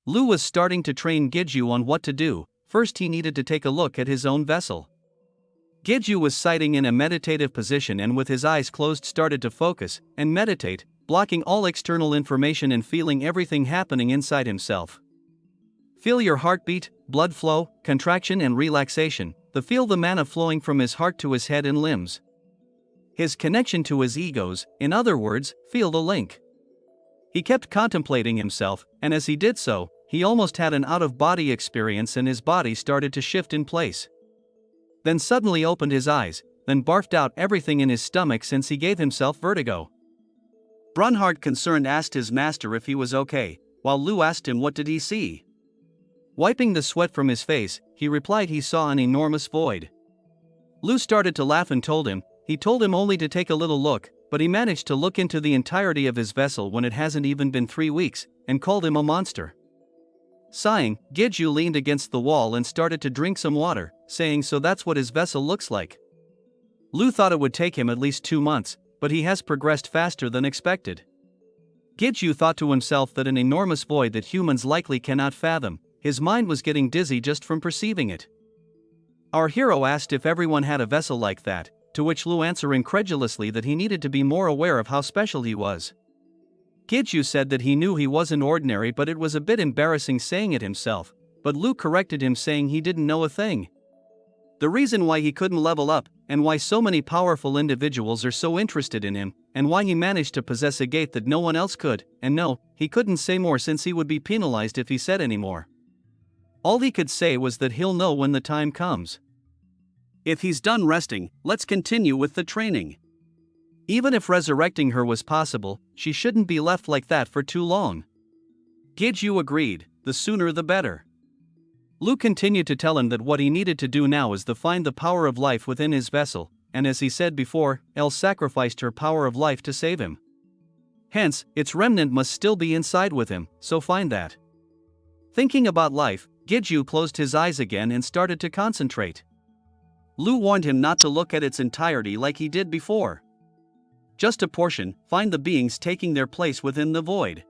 Lu was starting to train Giju on what to do. First he needed to take a look at his own vessel. Giju was sitting in a meditative position and with his eyes closed started to focus and meditate, blocking all external information and feeling everything happening inside himself. Feel your heartbeat, blood flow, contraction and relaxation. Feel the mana flowing from his heart to his head and limbs. His connection to his egos, in other words, feel the link. He kept contemplating himself, and as he did so, he almost had an out-of-body experience and his body started to shift in place. Then suddenly opened his eyes, then barfed out everything in his stomach since he gave himself vertigo. Brunhard concerned asked his master if he was okay, while Lu asked him what did he see. Wiping the sweat from his face, he replied he saw an enormous void. Lu started to laugh and told him only to take a little look, but he managed to look into the entirety of his vessel when it hasn't even been 3 weeks, and called him a monster. Sighing, Giju leaned against the wall and started to drink some water, saying so that's what his vessel looks like. Lu thought it would take him at least 2 months, but he has progressed faster than expected. Giju thought to himself that an enormous void that humans likely cannot fathom. His mind was getting dizzy just from perceiving it. Our hero asked if everyone had a vessel like that, to which Lu answered incredulously that he needed to be more aware of how special he was. Giju said that he knew he wasn't ordinary but it was a bit embarrassing saying it himself, but Lu corrected him saying he didn't know a thing. The reason why he couldn't level up, and why so many powerful individuals are so interested in him, and why he managed to possess a gate that no one else could, and no, he couldn't say more since he would be penalized if he said any more. All he could say was that he'll know when the time comes. If he's done resting, let's continue with the training. Even if resurrecting her was possible, she shouldn't be left like that for too long. Giju agreed, the sooner the better. Lu continued to tell him that what he needed to do now is to find the power of life within his vessel, and as he said before, Elle sacrificed her power of life to save him. Hence, its remnant must still be inside with him, so find that. Thinking about life, Giju closed his eyes again and started to concentrate. Lu warned him not to look at its entirety like he did before. Just a portion, find the beings taking their place within the void.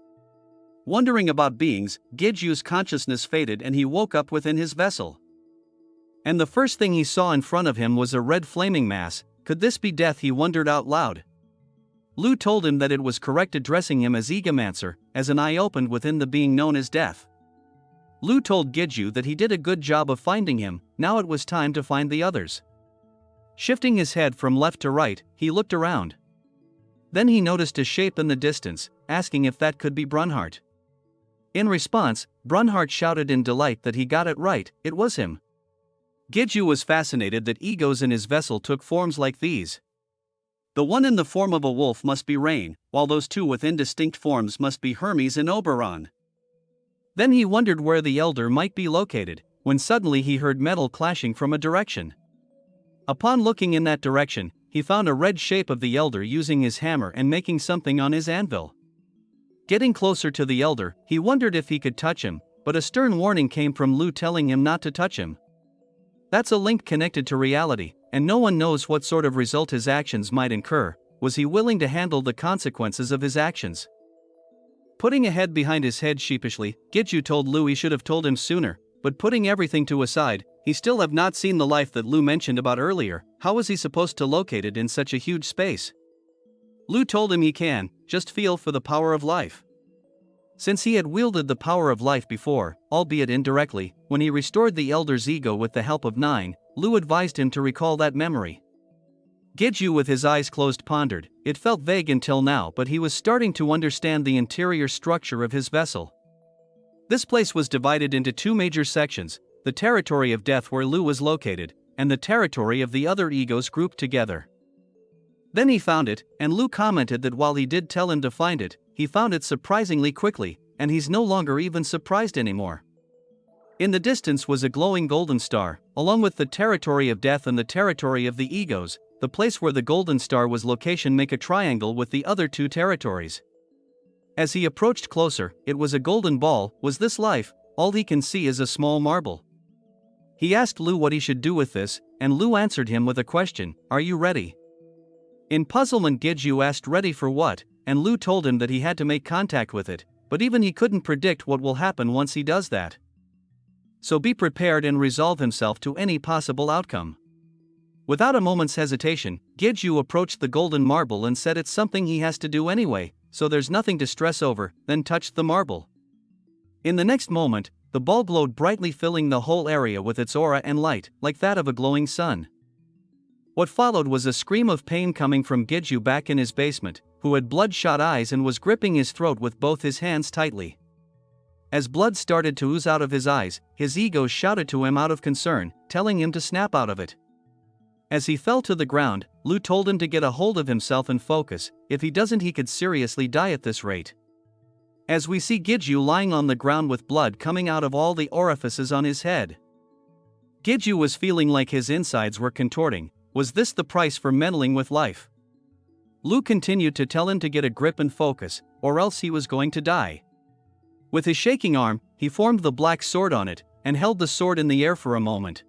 Wondering about beings, Giju's consciousness faded and he woke up within his vessel. And the first thing he saw in front of him was a red flaming mass. Could this be death? He wondered out loud. Lu told him that it was correct addressing him as Egomancer, as an eye opened within the being known as death. Lu told Giju that he did a good job of finding him, now it was time to find the others. Shifting his head from left to right, he looked around. Then he noticed a shape in the distance, asking if that could be Brunhard. In response, Brunhard shouted in delight that he got it right, it was him. Giju was fascinated that egos in his vessel took forms like these. The one in the form of a wolf must be Rain, while those two with indistinct forms must be Hermes and Oberon. Then he wondered where the elder might be located, when suddenly he heard metal clashing from a direction. Upon looking in that direction, he found a red shape of the elder using his hammer and making something on his anvil. Getting closer to the elder, he wondered if he could touch him, but a stern warning came from Lu telling him not to touch him. That's a link connected to reality, and no one knows what sort of result his actions might incur. Was he willing to handle the consequences of his actions? Putting a head behind his head sheepishly, Giju told Lu he should have told him sooner, but putting everything to aside, he still have not seen the life that Lu mentioned about earlier. How was he supposed to locate it in such a huge space? Lu told him he can, just feel for the power of life. Since he had wielded the power of life before, albeit indirectly, when he restored the elder's ego with the help of 9, Lu advised him to recall that memory. Giju with his eyes closed pondered. It felt vague until now, but he was starting to understand the interior structure of his vessel. This place was divided into 2 major sections, the territory of death where Lu was located, and the territory of the other egos grouped together. Then he found it, and Lu commented that while he did tell him to find it, he found it surprisingly quickly, and he's no longer even surprised anymore. In the distance was a glowing golden star, along with the territory of death and the territory of the egos. The place where the golden star was location make a triangle with the other 2 territories. As he approached closer, it was a golden ball. Was this life? All he can see is a small marble. He asked Lu what he should do with this, and Lu answered him with a question, are you ready? In puzzlement Giju asked ready for what, and Lu told him that he had to make contact with it, but even he couldn't predict what will happen once he does that. So be prepared and resolve himself to any possible outcome. Without a moment's hesitation, Gyeju approached the golden marble and said it's something he has to do anyway, so there's nothing to stress over, then touched the marble. In the next moment, the ball glowed brightly, filling the whole area with its aura and light, like that of a glowing sun. What followed was a scream of pain coming from Gyeju back in his basement, who had bloodshot eyes and was gripping his throat with both his hands tightly. As blood started to ooze out of his eyes, his ego shouted to him out of concern, telling him to snap out of it. As he fell to the ground, Lu told him to get a hold of himself and focus. If he doesn't, he could seriously die at this rate. As we see Gyeju lying on the ground with blood coming out of all the orifices on his head. Gyeju was feeling like his insides were contorting. Was this the price for meddling with life? Lu continued to tell him to get a grip and focus, or else he was going to die. With his shaking arm, he formed the black sword on it, and held the sword in the air for a moment.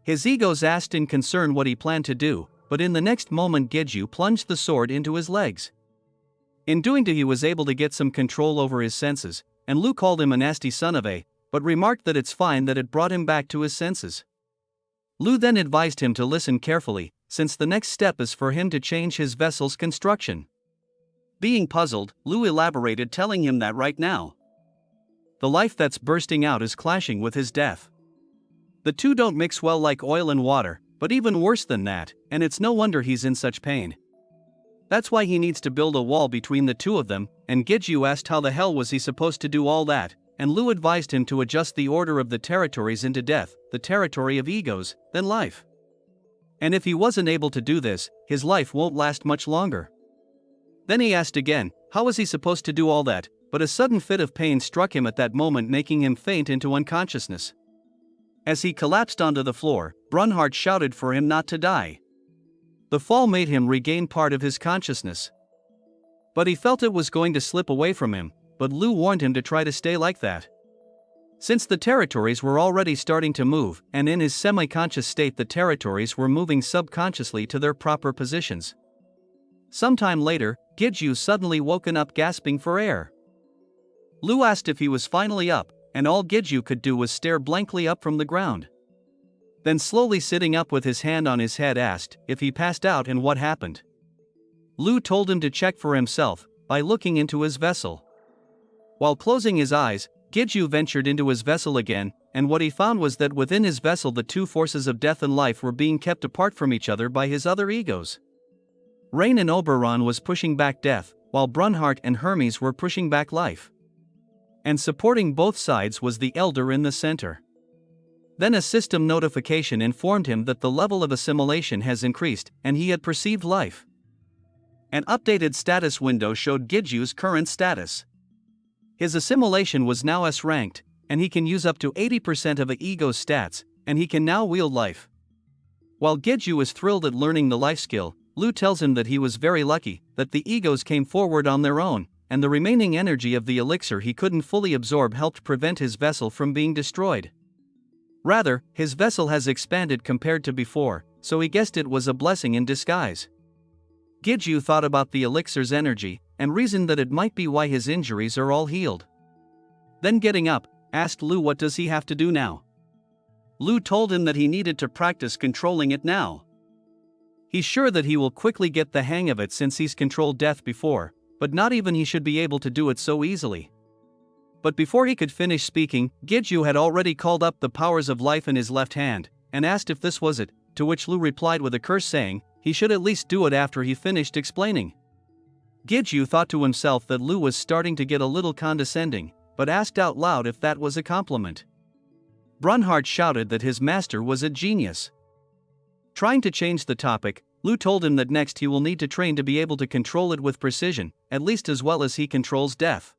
His egos asked in concern what he planned to do, but in the next moment Gyeju plunged the sword into his legs. In doing so, he was able to get some control over his senses, and Lu called him a nasty son of a, but remarked that it's fine that it brought him back to his senses. Lu then advised him to listen carefully, since the next step is for him to change his vessel's construction. Being puzzled, Lu elaborated, telling him that right now, the life that's bursting out is clashing with his death. The two don't mix well like oil and water, but even worse than that, and it's no wonder he's in such pain. That's why he needs to build a wall between the two of them, and Gyeju asked how the hell was he supposed to do all that, and Lu advised him to adjust the order of the territories into death, the territory of egos, then life. And if he wasn't able to do this, his life won't last much longer. Then he asked again, how was he supposed to do all that, but a sudden fit of pain struck him at that moment, making him faint into unconsciousness. As he collapsed onto the floor, Brunhart shouted for him not to die. The fall made him regain part of his consciousness. But he felt it was going to slip away from him, but Lu warned him to try to stay like that. Since the territories were already starting to move, and in his semi-conscious state the territories were moving subconsciously to their proper positions. Sometime later, Gyeju suddenly woken up gasping for air. Lu asked if he was finally up, and all Gyeju could do was stare blankly up from the ground. Then slowly sitting up with his hand on his head asked if he passed out and what happened. Lu told him to check for himself by looking into his vessel. While closing his eyes, Gyeju ventured into his vessel again, and what he found was that within his vessel the two forces of death and life were being kept apart from each other by his other egos. Rain and Oberon was pushing back death, while Brunhart and Hermes were pushing back life. And supporting both sides was the Elder in the center. Then a system notification informed him that the level of assimilation has increased, and he had perceived life. An updated status window showed Gyeju's current status. His assimilation was now S-ranked, and he can use up to 80% of a ego's stats, and he can now wield life. While Gyeju is thrilled at learning the life skill, Lu tells him that he was very lucky that the egos came forward on their own, and the remaining energy of the elixir he couldn't fully absorb helped prevent his vessel from being destroyed. Rather, his vessel has expanded compared to before, so he guessed it was a blessing in disguise. Gyeju thought about the elixir's energy, and reasoned that it might be why his injuries are all healed. Then getting up, asked Lu what does he have to do now. Lu told him that he needed to practice controlling it now. He's sure that he will quickly get the hang of it since he's controlled death before, but not even he should be able to do it so easily. But before he could finish speaking, Gyeju had already called up the powers of life in his left hand, and asked if this was it, to which Lu replied with a curse saying, he should at least do it after he finished explaining. Gyeju thought to himself that Lu was starting to get a little condescending, but asked out loud if that was a compliment. Brunhart shouted that his master was a genius. Trying to change the topic, Lu told him that next he will need to train to be able to control it with precision, at least as well as he controls death.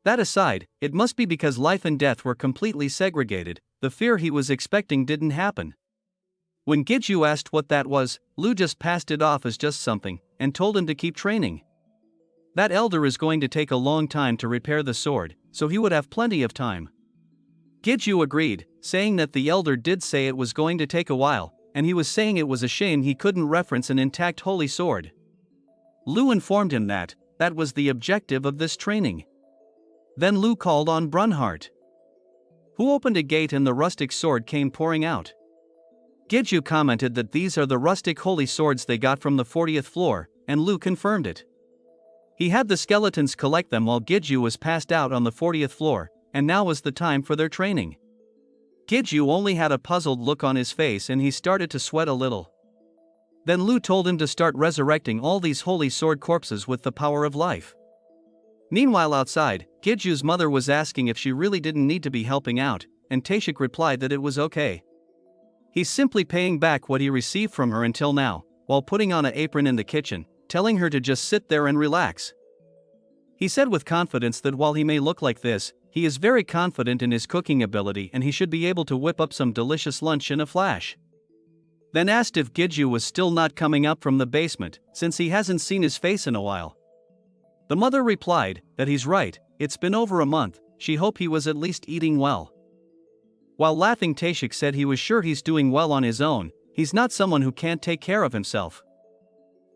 That aside, it must be because life and death were completely segregated, the fear he was expecting didn't happen. When Gyeju asked what that was, Lu just passed it off as just something, and told him to keep training. That elder is going to take a long time to repair the sword, so he would have plenty of time. Gyeju agreed, saying that the elder did say it was going to take a while, and he was saying it was a shame he couldn't reference an intact holy sword. Lu informed him that was the objective of this training. Then Lu called on Brunhart, who opened a gate and the rustic sword came pouring out. Giju commented that these are the rustic holy swords they got from the 40th floor, and Lu confirmed it. He had the skeletons collect them while Giju was passed out on the 40th floor, and now was the time for their training. Giju only had a puzzled look on his face and he started to sweat a little. Then Lu told him to start resurrecting all these holy sword corpses with the power of life. Meanwhile outside, Giju's mother was asking if she really didn't need to be helping out, and Teshik replied that it was okay. He's simply paying back what he received from her until now, while putting on an apron in the kitchen, telling her to just sit there and relax. He said with confidence that while he may look like this, he is very confident in his cooking ability and he should be able to whip up some delicious lunch in a flash. Then asked if Giju was still not coming up from the basement, since he hasn't seen his face in a while. The mother replied that he's right, it's been over a month, she hoped he was at least eating well. While laughing, Teshik said he was sure he's doing well on his own, he's not someone who can't take care of himself.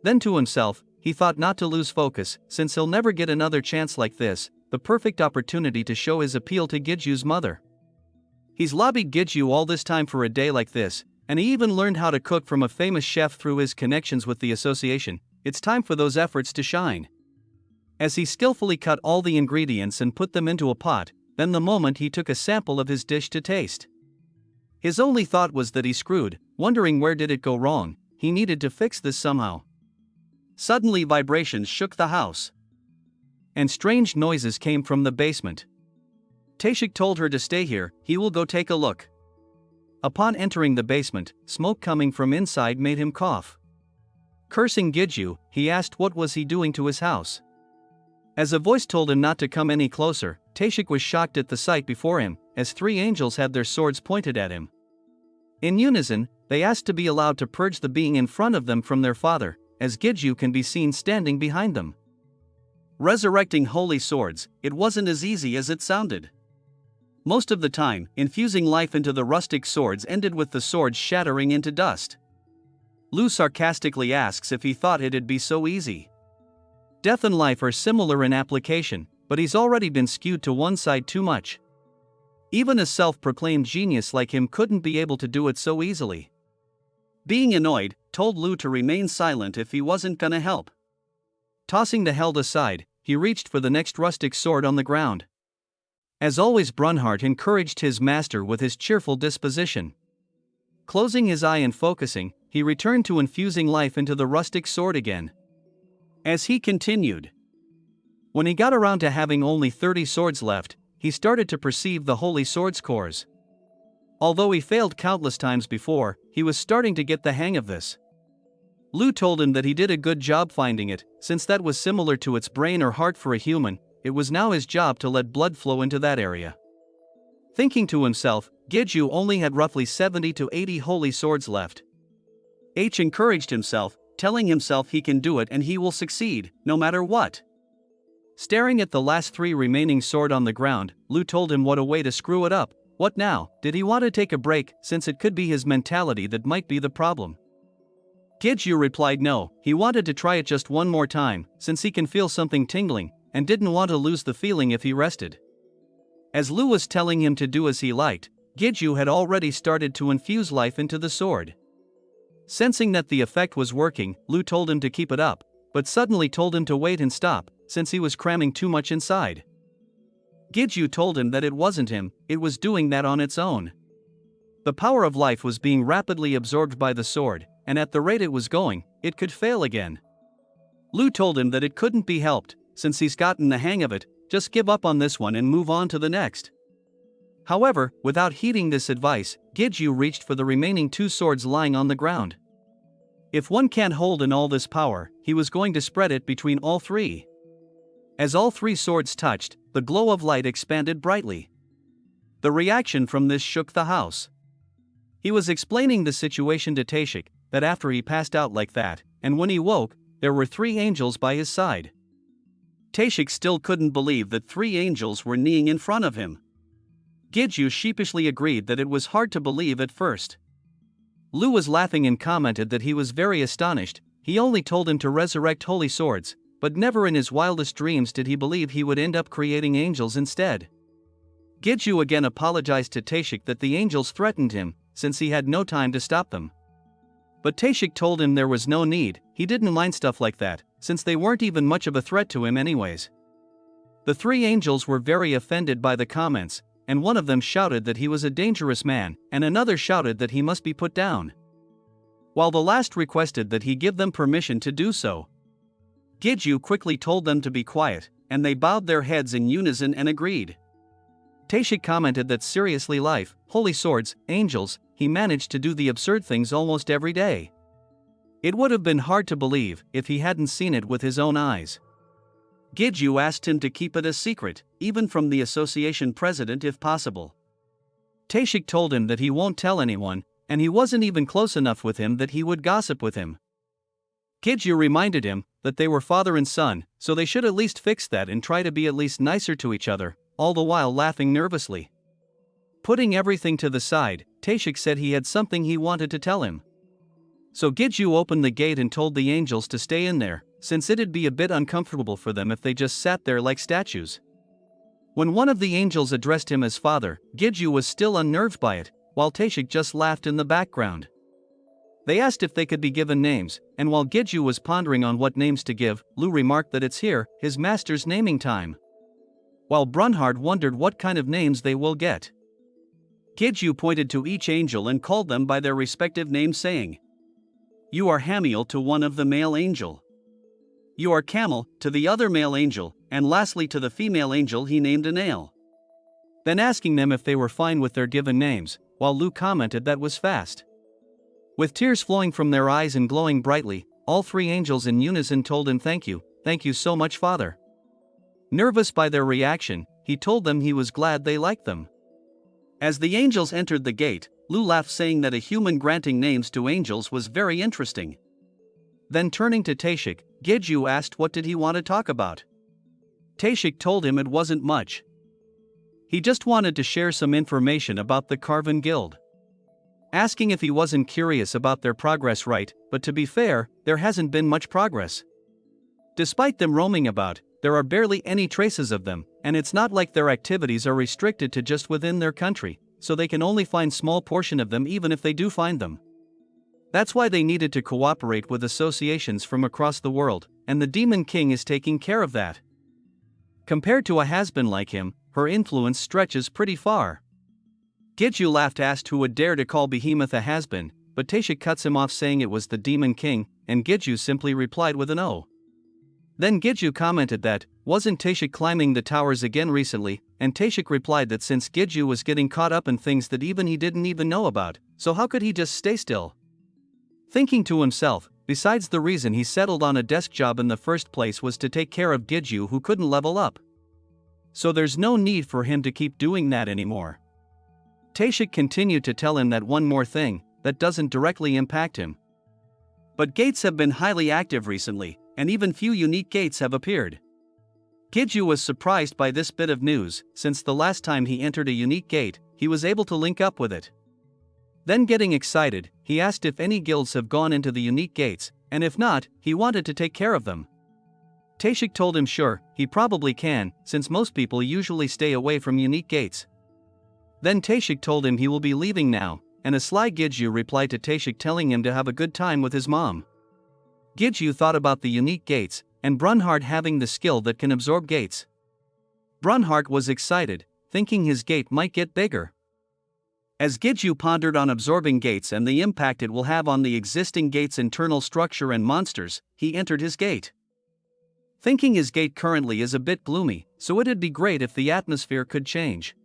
Then to himself, he thought not to lose focus, since he'll never get another chance like this, the perfect opportunity to show his appeal to Giju's mother. He's lobbied Giju all this time for a day like this, and he even learned how to cook from a famous chef through his connections with the association. It's time for those efforts to shine. As he skillfully cut all the ingredients and put them into a pot, then the moment he took a sample of his dish to taste. His only thought was that he screwed, wondering where did it go wrong, he needed to fix this somehow. Suddenly vibrations shook the house, and strange noises came from the basement. Teshik told her to stay here, he will go take a look. Upon entering the basement, smoke coming from inside made him cough. Cursing Giju, he asked what was he doing to his house. As a voice told him not to come any closer, Teshik was shocked at the sight before him, as three angels had their swords pointed at him. In unison, they asked to be allowed to purge the being in front of them from their father, as Giju can be seen standing behind them. Resurrecting holy swords, it wasn't as easy as it sounded. Most of the time, infusing life into the rustic swords ended with the swords shattering into dust. Lu sarcastically asks if he thought it'd be so easy. Death and life are similar in application, but he's already been skewed to one side too much. Even a self-proclaimed genius like him couldn't be able to do it so easily. Being annoyed, told Lu to remain silent if he wasn't gonna help. Tossing the held aside, he reached for the next rustic sword on the ground. As always, Brunhart encouraged his master with his cheerful disposition. Closing his eye and focusing, he returned to infusing life into the rustic sword again. As he continued, when he got around to having only 30 swords left, he started to perceive the holy swords cores. Although he failed countless times before, he was starting to get the hang of this. Lu told him that he did a good job finding it, since that was similar to its brain or heart for a human. It was now his job to let blood flow into that area. Thinking to himself, Giju only had roughly 70 to 80 holy swords left. H encouraged himself, telling himself he can do it and he will succeed, no matter what. Staring at the last 3 remaining sword on the ground, Lu told him what a way to screw it up. What now? Did he want to take a break, since it could be his mentality that might be the problem? Giju replied no, he wanted to try it just one more time, since he can feel something tingling, and didn't want to lose the feeling if he rested. As Lu was telling him to do as he liked, Giju had already started to infuse life into the sword. Sensing that the effect was working, Lu told him to keep it up, but suddenly told him to wait and stop, since he was cramming too much inside. Giju told him that it wasn't him, it was doing that on its own. The power of life was being rapidly absorbed by the sword, and at the rate it was going, it could fail again. Lu told him that it couldn't be helped, since he's gotten the hang of it, just give up on this one and move on to the next. However, without heeding this advice, Giju reached for the remaining 2 swords lying on the ground. If one can't hold in all this power, he was going to spread it between all 3. As all 3 swords touched, the glow of light expanded brightly. The reaction from this shook the house. He was explaining the situation to Teshik, that after he passed out like that, and when he woke, there were 3 angels by his side. Teshik still couldn't believe that 3 angels were kneeling in front of him. Giju sheepishly agreed that it was hard to believe at first. Lu was laughing and commented that he was very astonished. He only told him to resurrect holy swords, but never in his wildest dreams did he believe he would end up creating angels instead. Giju again apologized to Teshik that the angels threatened him, since he had no time to stop them. But Teshik told him there was no need, he didn't mind stuff like that, since they weren't even much of a threat to him anyways. The three angels were very offended by the comments, and one of them shouted that he was a dangerous man, and another shouted that he must be put down, while the last requested that he give them permission to do so. Giju quickly told them to be quiet, and they bowed their heads in unison and agreed. Teshik commented that seriously life, holy swords, angels, he managed to do the absurd things almost every day. It would have been hard to believe if he hadn't seen it with his own eyes. Giju asked him to keep it a secret, even from the association president if possible. Teshik told him that he won't tell anyone, and he wasn't even close enough with him that he would gossip with him. Giju reminded him that they were father and son, so they should at least fix that and try to be at least nicer to each other, all the while laughing nervously. Putting everything to the side, Teshik said he had something he wanted to tell him. So Giju opened the gate and told the angels to stay in there, since it'd be a bit uncomfortable for them if they just sat there like statues. When one of the angels addressed him as father, Giju was still unnerved by it, while Teshik just laughed in the background. They asked if they could be given names, and while Giju was pondering on what names to give, Lu remarked that it's here, his master's naming time. While Brunhard wondered what kind of names they will get. Giju pointed to each angel and called them by their respective names, saying, "You are Hamiel to one of the male angel. You are Camel to the other male angel, and lastly to the female angel he named Anael." Then asking them if they were fine with their given names, while Lu commented that was fast. With tears flowing from their eyes and glowing brightly, all three angels in unison told him thank you so much father. Nervous by their reaction, he told them he was glad they liked them. As the angels entered the gate, Lu laughed, saying that a human granting names to angels was very interesting. Then turning to Teshik, Giju asked what did he want to talk about. Teshik told him it wasn't much. He just wanted to share some information about the Carven Guild. Asking if he wasn't curious about their progress, right, but to be fair, there hasn't been much progress. Despite them roaming about, there are barely any traces of them, and it's not like their activities are restricted to just within their country, so they can only find small portion of them even if they do find them. That's why they needed to cooperate with associations from across the world, and the Demon King is taking care of that. Compared to a has-been like him, her influence stretches pretty far. Giju laughed, asked who would dare to call Behemoth a has-been, but Teshik cuts him off saying it was the Demon King, and Giju simply replied with an "oh." Then Giju commented that, wasn't Teshik climbing the towers again recently, and Teshik replied that since Giju was getting caught up in things that even he didn't even know about, so how could he just stay still? Thinking to himself, besides the reason he settled on a desk job in the first place was to take care of Giju who couldn't level up. So there's no need for him to keep doing that anymore. Teshik continued to tell him that one more thing, that doesn't directly impact him. But gates have been highly active recently, and even few unique gates have appeared. Giju was surprised by this bit of news, since the last time he entered a unique gate, he was able to link up with it. Then getting excited, he asked if any guilds have gone into the unique gates, and if not, he wanted to take care of them. Teshik told him sure, he probably can, since most people usually stay away from unique gates. Then Teshik told him he will be leaving now, and a sly Giju replied to Teshik telling him to have a good time with his mom. Giju thought about the unique gates, and Brunhard having the skill that can absorb gates. Brunhard was excited, thinking his gate might get bigger. As Giju pondered on absorbing gates and the impact it will have on the existing gate's internal structure and monsters, he entered his gate. Thinking his gate currently is a bit gloomy, so it'd be great if the atmosphere could change.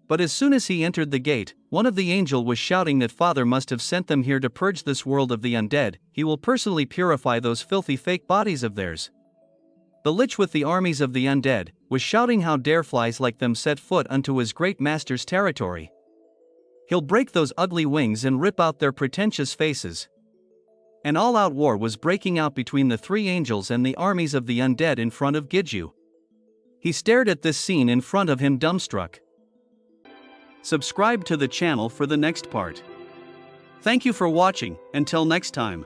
But as soon as he entered the gate, one of the angels was shouting that Father must have sent them here to purge this world of the undead, he will personally purify those filthy fake bodies of theirs. The Lich with the armies of the undead was shouting how dare flies like them set foot unto his great master's territory. He'll break those ugly wings and rip out their pretentious faces. An all-out war was breaking out between the three angels and the armies of the undead in front of Giju. He stared at this scene in front of him dumbstruck. Subscribe to the channel for the next part. Thank you for watching, until next time.